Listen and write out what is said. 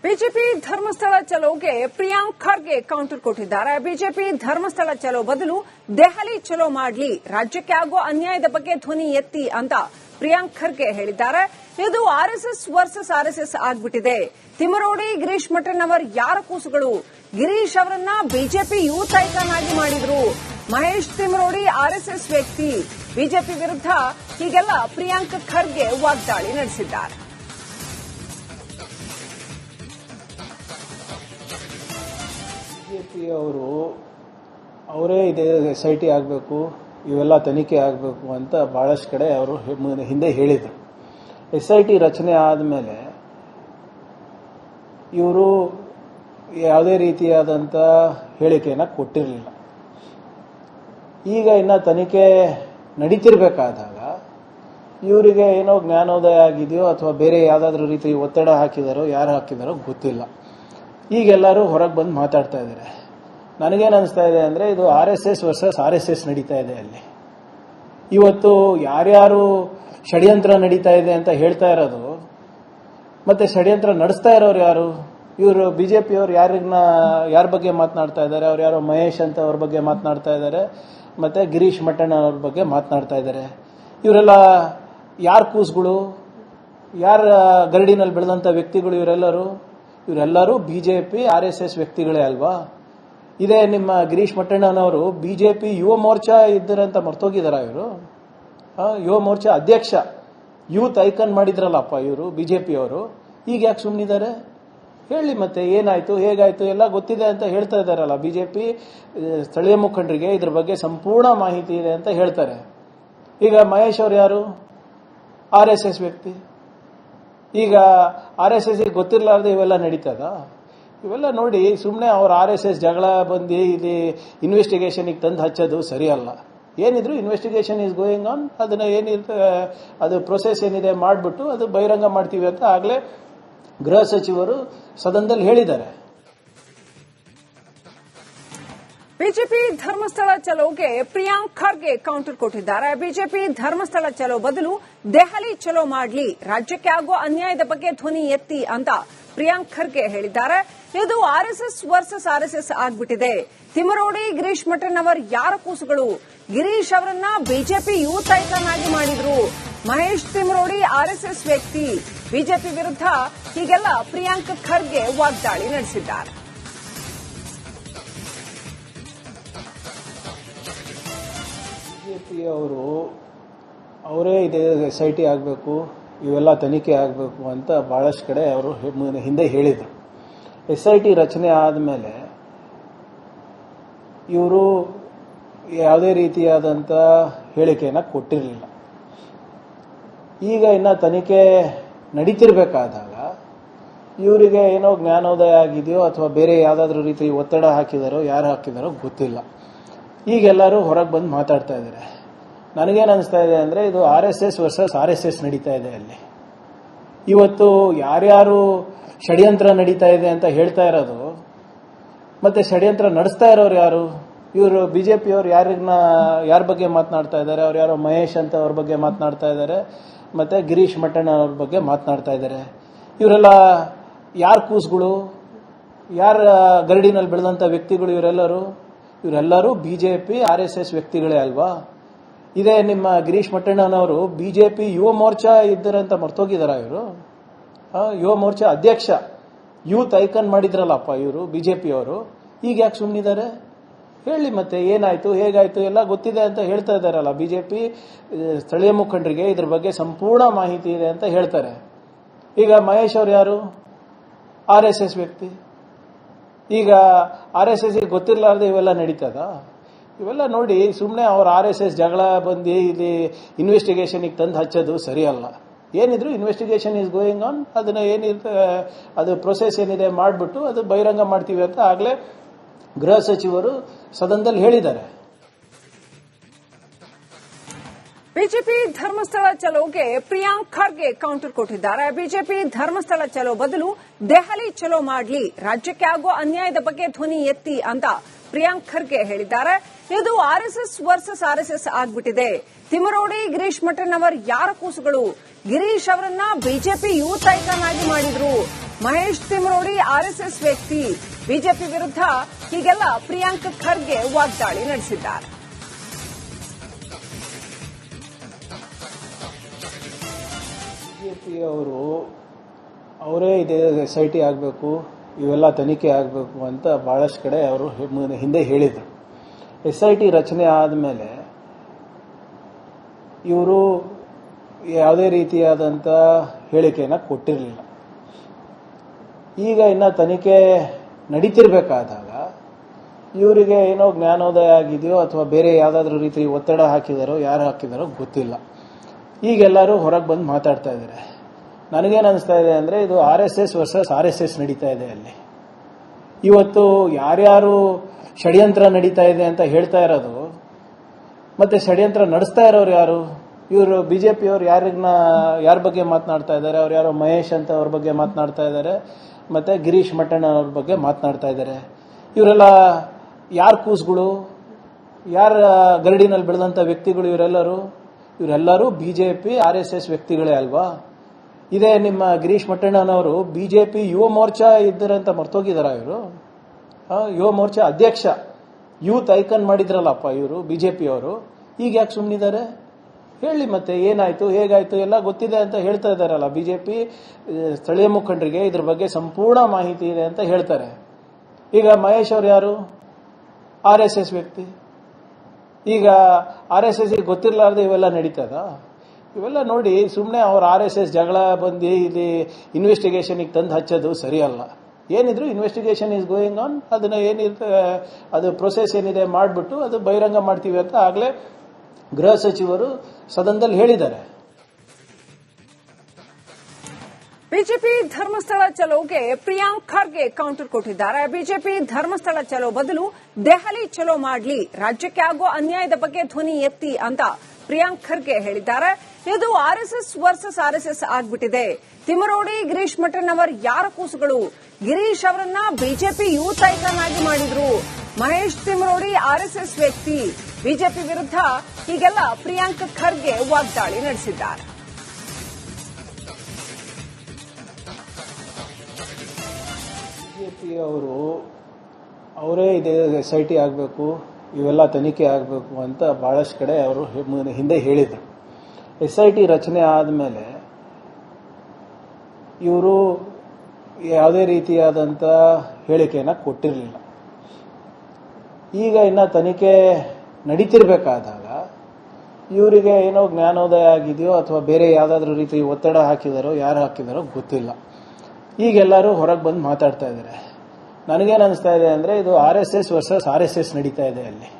BJP Dharmasthala ಚಲೋಗೆ Priyank Kharge counter ಕೊಟ್ಟಿದ್ದಾರೆ. BJP Dharmasthala ಚಲೋ ಬದಲು ದೆಹಲಿ ಚಲೋ ಮಾಡಲಿ, ರಾಜ್ಯಕ್ಕೆ ಆಗೋ ಅನ್ಯಾಯದ ಬಗ್ಗೆ ಧ್ವನಿ ಎತ್ತಿ ಅಂತ ಪ್ರಿಯಾಂಕ್ ಖರ್ಗೆ ಹೇಳಿದ್ದಾರೆ. ಇದು ಆರ್ಎಸ್ಎಸ್ ವರ್ಸಸ್ ಆರ್ಎಸ್ಎಸ್ ಆಗ್ಬಿಟ್ಟಿದೆ. ತಿಮರೋಡಿ ಗಿರೀಶ್ ಮಠನ್ ಅವರ್ ಯಾರ ಕೂಸುಗಳು? ಗಿರೀಶ್ ಅವರನ್ನ ಬಿಜೆಪಿ ಯೂತ್ ಐಕಾನ್ ಆಗಿ ಮಾಡಿದ್ರು. ಮಹೇಶ್ ತಿಮರೋಡಿ ಆರ್ಎಸ್ಎಸ್ ವ್ಯಕ್ತಿ. ಬಿಜೆಪಿ ವಿರುದ್ಧ ಹೀಗೆಲ್ಲ ಪ್ರಿಯಾಂಕ್ ಖರ್ಗೆ ವಾಗ್ದಾಳಿ ನಡೆಸಿದ್ದಾರೆ. ಬಿಜೆಪಿಯವರು ಅವರೇ ಇದೆ SIT ಆಗಬೇಕು, ಇವೆಲ್ಲ ತನಿಖೆ ಆಗಬೇಕು ಅಂತ ಬಹಳಷ್ಟು ಕಡೆ ಅವರು ಹಿಂದೆ ಹೇಳಿದರು. SIT ರಚನೆ ಆದಮೇಲೆ ಇವರು ಯಾವುದೇ ರೀತಿಯಾದಂಥ ಹೇಳಿಕೆಯನ್ನು ಕೊಟ್ಟಿರಲಿಲ್ಲ. ಈಗ ಇನ್ನು ತನಿಖೆ ನಡೀತಿರ್ಬೇಕಾದಾಗ ಇವರಿಗೆ ಏನೋ ಜ್ಞಾನೋದಯ ಆಗಿದೆಯೋ ಅಥವಾ ಬೇರೆ ಯಾವುದಾದ್ರೂ ರೀತಿ ಒತ್ತಡ ಹಾಕಿದಾರೋ, ಯಾರು ಹಾಕಿದಾರೋ ಗೊತ್ತಿಲ್ಲ. ಈಗೆಲ್ಲರೂ ಹೊರಗೆ ಬಂದು ಮಾತಾಡ್ತಾ ಇದ್ದಾರೆ. ನನಗೇನು ಅನಿಸ್ತಾ ಇದೆ ಅಂದರೆ ಇದು RSS ವರ್ಸಸ್ RSS ನಡೀತಾ ಇದೆ. ಅಲ್ಲಿ ಇವತ್ತು ಯಾರ್ಯಾರು ಷಡ್ಯಂತ್ರ ನಡೀತಾ ಇದೆ ಅಂತ ಹೇಳ್ತಾ ಇರೋದು, ಮತ್ತೆ ಷಡ್ಯಂತ್ರ ನಡೆಸ್ತಾ ಇರೋರು ಯಾರು? ಇವರು ಬಿಜೆಪಿಯವರು ಯಾರ ಬಗ್ಗೆ ಮಾತನಾಡ್ತಾ ಇದ್ದಾರೆ? ಅವ್ರು ಯಾರೋ ಮಹೇಶ್ ಅಂತ ಅವ್ರ ಬಗ್ಗೆ ಮಾತನಾಡ್ತಾ ಇದ್ದಾರೆ, ಮತ್ತೆ ಗಿರೀಶ್ ಮಠನ್ ಅವ್ರ ಬಗ್ಗೆ ಮಾತನಾಡ್ತಾ ಇದ್ದಾರೆ. ಇವರೆಲ್ಲ ಯಾರ ಕೂಸುಗಳು? ಯಾರ ಗರಡಿನಲ್ಲಿ ಬೆಳೆದಂಥ ವ್ಯಕ್ತಿಗಳು ಇವರೆಲ್ಲರೂ ಬಿಜೆಪಿ RSS ವ್ಯಕ್ತಿಗಳೇ ಅಲ್ವಾ? ಇದೇ ನಿಮ್ಮ ಗಿರೀಶ್ ಮಠಣ್ಣನವರು ಬಿಜೆಪಿ ಯುವ ಮೋರ್ಚಾ ಇದ್ದರಂತ ಮರ್ತೋಗಿದಾರ? ಇವರು ಯುವ ಮೋರ್ಚಾ ಅಧ್ಯಕ್ಷ, ಯೂತ್ ಐಕಾನ್ ಮಾಡಿದ್ರಲ್ಲಪ್ಪ ಇವರು ಬಿಜೆಪಿಯವರು. ಈಗ ಯಾಕೆ ಸುಮ್ಮನಿದ್ದಾರೆ? ಹೇಳಿ ಮತ್ತೆ ಏನಾಯ್ತು, ಹೇಗಾಯ್ತು ಎಲ್ಲ ಗೊತ್ತಿದೆ ಅಂತ ಹೇಳ್ತಾ ಇದ್ದಾರಲ್ಲ. ಬಿಜೆಪಿ ಸ್ಥಳೀಯ ಮುಖಂಡರಿಗೆ ಇದ್ರ ಬಗ್ಗೆ ಸಂಪೂರ್ಣ ಮಾಹಿತಿ ಇದೆ ಅಂತ ಹೇಳ್ತಾರೆ. ಈಗ ಮಹೇಶ್ ಅವರು ಯಾರು? RSS ವ್ಯಕ್ತಿ. ಈಗ RSS ಗೊತ್ತಿರಲಾರ್ದೆ ಇವೆಲ್ಲ ನಡೀತದ? ಇವೆಲ್ಲ ನೋಡಿ ಸುಮ್ಮನೆ ಅವ್ರ RSS ಜಗಳ ಬಂದು ಇಲ್ಲಿ ಇನ್ವೆಸ್ಟಿಗೇಷನ್ಗೆ ತಂದು ಹಚ್ಚೋದು ಸರಿಯಲ್ಲ. ಏನಿದ್ರು ಇನ್ವೆಸ್ಟಿಗೇಷನ್ ಈಸ್ ಗೋಯಿಂಗ್ ಆನ್. ಅದನ್ನ ಏನಿರ್ತದೆ ಅದು ಪ್ರೊಸೆಸ್ ಏನಿದೆ ಮಾಡಿಬಿಟ್ಟು ಅದು ಬಹಿರಂಗ ಮಾಡ್ತೀವಿ ಅಂತ ಆಗಲೇ ಗೃಹ ಸಚಿವರು ಸದನದಲ್ಲಿ ಹೇಳಿದ್ದಾರೆ. ಬಿಜೆಪಿ ಧರ್ಮಸ್ಥಳ ಚಲೋಗೆ ಪ್ರಿಯಾಂಕ್ ಖರ್ಗೆ ಕೌಂಟರ್ ಕೊಟ್ಟಿದ್ದಾರೆ. ಬಿಜೆಪಿ ಧರ್ಮಸ್ಥಳ ಚಲೋ ಬದಲು ದೆಹಲಿ ಚಲೋ ಮಾಡಲಿ, ರಾಜ್ಯಕ್ಕೆ ಆಗೋ ಅನ್ಯಾಯದ ಬಗ್ಗೆ ಧ್ವನಿ ಎತ್ತಿ ಅಂತ ಪ್ರಿಯಾಂಕ್ ಖರ್ಗೆ ಹೇಳಿದ್ದಾರೆ. ಇದು ಆರ್ಎಸ್ಎಸ್ ವರ್ಸಸ್ ಆರ್ಎಸ್ಎಸ್ ಆಗ್ಬಿಟ್ಟಿದೆ. ತಿಮರೋಡಿ ಗಿರೀಶ್ ಮಠನ್ ಅವರ್ ಯಾರ ಕೂಸುಗಳು? ಗಿರೀಶ್ ಅವರನ್ನ ಬಿಜೆಪಿ ಯೂತ್ ಐಕಾನ್ ಆಗಿ ಮಾಡಿದ್ರು. ಮಹೇಶ್ ತಿಮರೋಡಿ ಆರ್ಎಸ್ಎಸ್ ವ್ಯಕ್ತಿ. ಬಿಜೆಪಿ ವಿರುದ್ಧ ಹೀಗೆಲ್ಲ ಪ್ರಿಯಾಂಕ್ ಖರ್ಗೆ ವಾಗ್ದಾಳಿ ನಡೆಸಿದ್ದಾರೆ. ಬಿಜೆಪಿಯವರು ಅವರೇ ಇದೆ SIT ಆಗಬೇಕು, ಇವೆಲ್ಲ ತನಿಖೆ ಆಗಬೇಕು ಅಂತ ಬಹಳಷ್ಟು ಕಡೆ ಅವರು ಹಿಂದೆ ಹೇಳಿದರು. SIT ರಚನೆ ಆದಮೇಲೆ ಇವರು ಯಾವುದೇ ರೀತಿಯಾದಂಥ ಹೇಳಿಕೆಯನ್ನು ಕೊಟ್ಟಿರಲಿಲ್ಲ. ಈಗ ಇನ್ನು ತನಿಖೆ ನಡೀತಿರ್ಬೇಕಾದಾಗ ಇವರಿಗೆ ಏನೋ ಜ್ಞಾನೋದಯ ಆಗಿದೆಯೋ ಅಥವಾ ಬೇರೆ ಯಾವುದಾದ್ರೂ ರೀತಿ ಒತ್ತಡ ಹಾಕಿದಾರೋ, ಯಾರು ಹಾಕಿದಾರೋ ಗೊತ್ತಿಲ್ಲ. ಈಗೆಲ್ಲರೂ ಹೊರಗೆ ಬಂದು ಮಾತಾಡ್ತಾ ಇದ್ದಾರೆ. ನನಗೇನು ಅನಿಸ್ತಾ ಇದೆ ಅಂದರೆ ಇದು RSS ವರ್ಸಸ್ RSS ನಡೀತಾ ಇದೆ. ಅಲ್ಲಿ ಇವತ್ತು ಯಾರ್ಯಾರು ಷಡ್ಯಂತ್ರ ನಡೀತಾ ಇದೆ ಅಂತ ಹೇಳ್ತಾ ಇರೋದು, ಮತ್ತೆ ಷಡ್ಯಂತ್ರ ನಡೆಸ್ತಾ ಇರೋರು ಯಾರು? ಇವರು ಬಿಜೆಪಿಯವರು ಯಾರ ಬಗ್ಗೆ ಮಾತನಾಡ್ತಾ ಇದ್ದಾರೆ? ಅವ್ರು ಯಾರೋ ಮಹೇಶ್ ಅಂತ ಅವ್ರ ಬಗ್ಗೆ ಮಾತನಾಡ್ತಾ ಇದ್ದಾರೆ, ಮತ್ತೆ ಗಿರೀಶ್ ಮಠನ್ ಅವ್ರ ಬಗ್ಗೆ ಮಾತನಾಡ್ತಾ ಇದ್ದಾರೆ. ಇವರೆಲ್ಲ ಯಾರ ಕೂಸುಗಳು? ಯಾರ ಗರಡಿನಲ್ಲಿ ಬೆಳೆದಂಥ ವ್ಯಕ್ತಿಗಳು ಇವರೆಲ್ಲರೂ ಬಿಜೆಪಿ RSS ವ್ಯಕ್ತಿಗಳೇ ಅಲ್ವಾ? ಇದೇ ನಿಮ್ಮ ಗಿರೀಶ್ ಮಠಣ್ಣನವರು ಬಿಜೆಪಿ ಯುವ ಮೋರ್ಚಾ ಇದ್ದರಂತ ಮರ್ತೋಗಿದಾರ? ಇವರು ಯುವ ಮೋರ್ಚಾ ಅಧ್ಯಕ್ಷ, ಯೂತ್ ಐಕಾನ್ ಮಾಡಿದ್ರಲ್ಲಪ್ಪ ಇವರು ಬಿಜೆಪಿಯವರು. ಈಗ ಯಾಕೆ ಸುಮ್ಮನಿದ್ದಾರೆ? ಹೇಳಿ ಮತ್ತೆ ಏನಾಯ್ತು, ಹೇಗಾಯ್ತು ಎಲ್ಲ ಗೊತ್ತಿದೆ ಅಂತ ಹೇಳ್ತಾ ಇದ್ದಾರಲ್ಲ. ಬಿಜೆಪಿ ಸ್ಥಳೀಯ ಮುಖಂಡರಿಗೆ ಇದ್ರ ಬಗ್ಗೆ ಸಂಪೂರ್ಣ ಮಾಹಿತಿ ಇದೆ ಅಂತ ಹೇಳ್ತಾರೆ. ಈಗ ಮಹೇಶ್ ಅವರು ಯಾರು? RSS ವ್ಯಕ್ತಿ. ಈಗ RSS ಗೊತ್ತಿರಲಾರ್ದೆ ಇವೆಲ್ಲ ನಡೀತದ? ಇವೆಲ್ಲ ನೋಡಿ ಸುಮ್ಮನೆ ಅವ್ರ RSS ಜಗಳ ಬಂದು ಇಲ್ಲಿ ಇನ್ವೆಸ್ಟಿಗೇಷನ್ಗೆ ತಂದು ಹಚ್ಚೋದು ಸರಿಯಲ್ಲ. ಏನಿದ್ರು ಇನ್ವೆಸ್ಟಿಗೇಷನ್ ಈಸ್ ಗೋಯಿಂಗ್ ಆನ್. ಅದನ್ನ ಏನಿರ್ತದೆ ಅದು ಪ್ರೊಸೆಸ್ ಏನಿದೆ ಮಾಡಿಬಿಟ್ಟು ಅದು ಬಹಿರಂಗ ಮಾಡ್ತೀವಿ ಅಂತ ಆಗಲೇ ಗೃಹ ಸಚಿವರು ಸದನದಲ್ಲಿ ಹೇಳಿದ್ದಾರೆ. ಬಿಜೆಪಿ ಧರ್ಮಸ್ಥಳ ಚಲೋಗೆ ಪ್ರಿಯಾಂಕ್ ಖರ್ಗೆ ಕೌಂಟರ್ ಕೊಟ್ಟಿದ್ದಾರೆ. ಬಿಜೆಪಿ ಧರ್ಮಸ್ಥಳ ಚಲೋ ಬದಲು ದೆಹಲಿ ಚಲೋ ಮಾಡಲಿ, ರಾಜ್ಯಕ್ಕೆ ಆಗೋ ಅನ್ಯಾಯದ ಬಗ್ಗೆ ಧ್ವನಿ ಎತ್ತಿ ಅಂತ ಪ್ರಿಯಾಂಕ್ ಖರ್ಗೆ ಹೇಳಿದ್ದಾರೆ. ಇದು ಆರ್ಎಸ್ಎಸ್ ವರ್ಸಸ್ ಆರ್ಎಸ್ಎಸ್ ಆಗ್ಬಿಟ್ಟಿದೆ. ತಿಮರೋಡಿ ಗಿರೀಶ್ ಮಠನ್ ಅವರ್ ಯಾರ ಕೂಸುಗಳು? ಗಿರೀಶ್ ಅವರನ್ನ ಬಿಜೆಪಿ ಯೂತ್ ಐಕಾನ್ ಆಗಿ ಮಾಡಿದ್ರು. ಮಹೇಶ್ ತಿಮ್ರೋಡಿ ಆರ್ಎಸ್ಎಸ್ ವ್ಯಕ್ತಿ. ಬಿಜೆಪಿ ವಿರುದ್ಧ ಹೀಗೆಲ್ಲ ಪ್ರಿಯಾಂಕ್ ಖರ್ಗೆ ವಾಗ್ದಾಳಿ ನಡೆಸಿದ್ದಾರೆ. ಬಿಜೆಪಿ ಅವರೇ ಇದೇ SIT ಆಗಬೇಕು, ಇವೆಲ್ಲ ತನಿಖೆ ಆಗಬೇಕು ಅಂತ ಬಹಳಷ್ಟು ಕಡೆ ಅವರು ಹಿಂದೆ ಹೇಳಿದರು. SIT ರಚನೆ ಆದಮೇಲೆ ಇವರು ಯಾವುದೇ ರೀತಿಯಾದಂಥ ಹೇಳಿಕೆಯನ್ನು ಕೊಟ್ಟಿರಲಿಲ್ಲ. ಈಗ ಇನ್ನು ತನಿಖೆ ನಡೀತಿರ್ಬೇಕಾದಾಗ ಇವರಿಗೆ ಏನೋ ಜ್ಞಾನೋದಯ ಆಗಿದೆಯೋ ಅಥವಾ ಬೇರೆ ಯಾವುದಾದ್ರೂ ರೀತಿ ಒತ್ತಡ ಹಾಕಿದಾರೋ ಯಾರು ಹಾಕಿದಾರೋ ಗೊತ್ತಿಲ್ಲ. ಈಗೆಲ್ಲರೂ ಹೊರಗೆ ಬಂದು ಮಾತಾಡ್ತಾ ಇದ್ದಾರೆ. ನನಗೇನು ಅನಿಸ್ತಾ ಇದೆ ಅಂದರೆ ಇದು RSS ವರ್ಸಸ್ RSS ನಡೀತಾ ಇದೆ. ಅಲ್ಲಿ ಇವತ್ತು ಯಾರ್ಯಾರು ಷಡ್ಯಂತ್ರ ನಡೀತಾ ಇದೆ ಅಂತ ಹೇಳ್ತಾ ಇರೋದು, ಮತ್ತೆ ಷಡ್ಯಂತ್ರ ನಡೆಸ್ತಾ ಇರೋರು ಯಾರು? ಇವರು ಬಿಜೆಪಿಯವರು ಯಾರ ಬಗ್ಗೆ ಮಾತನಾಡ್ತಾ ಇದ್ದಾರೆ? ಅವ್ರು ಯಾರೋ ಮಹೇಶ್ ಅಂತ ಅವ್ರ ಬಗ್ಗೆ ಮಾತನಾಡ್ತಾ ಇದ್ದಾರೆ, ಮತ್ತೆ ಗಿರೀಶ್ ಮಟ್ಟಣ್ಣ ಅವ್ರ ಬಗ್ಗೆ ಮಾತನಾಡ್ತಾ ಇದ್ದಾರೆ. ಇವರೆಲ್ಲ ಯಾರ ಕೂಸುಗಳು, ಯಾರ ಗರಡಿನಲ್ಲಿ ಬೆಳೆದಂಥ ವ್ಯಕ್ತಿಗಳು ಇವರೆಲ್ಲರೂ ಬಿಜೆಪಿ RSS ವ್ಯಕ್ತಿಗಳೇ ಅಲ್ವಾ? ಇದೇ ನಿಮ್ಮ ಗಿರೀಶ್ ಮಟ್ಟಣ್ಣನವರು ಬಿಜೆಪಿ ಯುವ ಮೋರ್ಚಾ ಇದ್ದರಂತ ಮರ್ತೋಗಿದಾರ? ಇವರು ಯುವ ಮೋರ್ಚಾ ಅಧ್ಯಕ್ಷ, ಯೂತ್ ಐಕಾನ್ ಮಾಡಿದ್ರಲ್ಲಪ್ಪ ಇವರು ಬಿಜೆಪಿಯವರು. ಈಗ ಯಾಕೆ ಸುಮ್ಮನಿದ್ದಾರೆ? ಹೇಳಿ ಮತ್ತೆ ಏನಾಯ್ತು ಹೇಗಾಯ್ತು ಎಲ್ಲ ಗೊತ್ತಿದೆ ಅಂತ ಹೇಳ್ತಾ ಇದ್ದಾರಲ್ಲ. ಬಿಜೆಪಿ ಸ್ಥಳೀಯ ಮುಖಂಡರಿಗೆ ಇದ್ರ ಬಗ್ಗೆ ಸಂಪೂರ್ಣ ಮಾಹಿತಿ ಇದೆ ಅಂತ ಹೇಳ್ತಾರೆ. ಈಗ ಮಹೇಶ್ ಅವರು ಯಾರು? RSS ವ್ಯಕ್ತಿ. ಈಗ RSS ಗೊತ್ತಿರಲಾರ್ದೆ ಇವೆಲ್ಲ ನಡೀತದ? ಇವೆಲ್ಲ ನೋಡಿ ಸುಮ್ಮನೆ ಅವ್ರ RSS ಜಗಳ ಬಂದು ಇಲ್ಲಿ ಇನ್ವೆಸ್ಟಿಗೇಷನ್ಗೆ ತಂದು ಹಚ್ಚೋದು ಸರಿಯಲ್ಲ. ಏನಿದ್ರು ಇನ್ವೆಸ್ಟಿಗೇಷನ್ ಈಸ್ ಗೋಯಿಂಗ್ ಆನ್. ಅದನ್ನ ಏನಿದೆ ಅದು ಪ್ರೊಸೆಸ್ ಏನಿದೆ ಮಾಡಿಬಿಟ್ಟು ಅದು ಬಹಿರಂಗ ಮಾಡ್ತೀವಿ ಅಂತ ಆಗಲೇ ಗೃಹ ಸಚಿವರು ಸದನದಲ್ಲಿ ಹೇಳಿದ್ದಾರೆ. ಬಿಜೆಪಿ ಧರ್ಮಸ್ಥಳ ಚಲೋಗೆ ಪ್ರಿಯಾಂಕ್ ಖರ್ಗೆ ಕೌಂಟರ್ ಕೊಟ್ಟಿದ್ದಾರೆ. ಬಿಜೆಪಿ ಧರ್ಮಸ್ಥಳ ಚಲೋ ಬದಲು ದೆಹಲಿ ಚಲೋ ಮಾಡ್ಲಿ, ರಾಜ್ಯಕ್ಕೆ ಆಗೋ ಅನ್ಯಾಯದ ಬಗ್ಗೆ ಧ್ವನಿ ಎತ್ತಿ ಅಂತ ಪ್ರಿಯಾಂಕ್ ಖರ್ಗೆ ಹೇಳಿದ್ದಾರೆ. ಇದು RSS ವರ್ಸಸ್ RSS ಆಗ್ಬಿಟ್ಟಿದೆ. ತಿಮರೋಡಿ ಗಿರೀಶ್ ಮಠಣ್ಣವರ್ ಯಾರ ಕೂಸುಗಳು? ಗಿರೀಶ್ ಅವರನ್ನ ಬಿಜೆಪಿ ಯೂತ್ ಐಕಾನ್ ಆಗಿ ಮಾಡಿದ್ರು. ಮಹೇಶ್ ತಿಮ್ರೋಡಿ RSS ವ್ಯಕ್ತಿ. ಬಿಜೆಪಿ ವಿರುದ್ಧ ಹೀಗೆಲ್ಲ ಪ್ರಿಯಾಂಕ್ ಖರ್ಗೆ ವಾಗ್ದಾಳಿ ನಡೆಸಿದ್ದಾರೆ. ಬಿಜೆಪಿ ಅವರೇ ಇದೇ SIT ಆಗಬೇಕು, ಇವೆಲ್ಲ ತನಿಖೆ ಆಗಬೇಕು ಅಂತ ಬಹಳಷ್ಟು ಕಡೆ ಅವರು ಹಿಂದೆ ಹೇಳಿದರು. SIT ರಚನೆ ಆದಮೇಲೆ ಇವರು ಯಾವುದೇ ರೀತಿಯಾದಂಥ ಹೇಳಿಕೆಯನ್ನು ಕೊಟ್ಟಿರಲಿಲ್ಲ. ಈಗ ಇನ್ನು ತನಿಖೆ ನಡೀತಿರ್ಬೇಕಾದಾಗ ಇವರಿಗೆ ಏನೋ ಜ್ಞಾನೋದಯ ಆಗಿದೆಯೋ ಅಥವಾ ಬೇರೆ ಯಾವುದಾದ್ರೂ ರೀತಿ ಒತ್ತಡ ಹಾಕಿದಾರೋ ಯಾರು ಹಾಕಿದಾರೋ ಗೊತ್ತಿಲ್ಲ. ಈಗೆಲ್ಲರೂ ಹೊರಗೆ ಬಂದು ಮಾತಾಡ್ತಾ ಇದ್ದಾರೆ. ನನಗೇನು ಅನಿಸ್ತಾ ಇದೆ ಅಂದರೆ ಇದು RSS ವರ್ಸಸ್ RSS ನಡೀತಾ ಇದೆ ಅಲ್ಲಿ.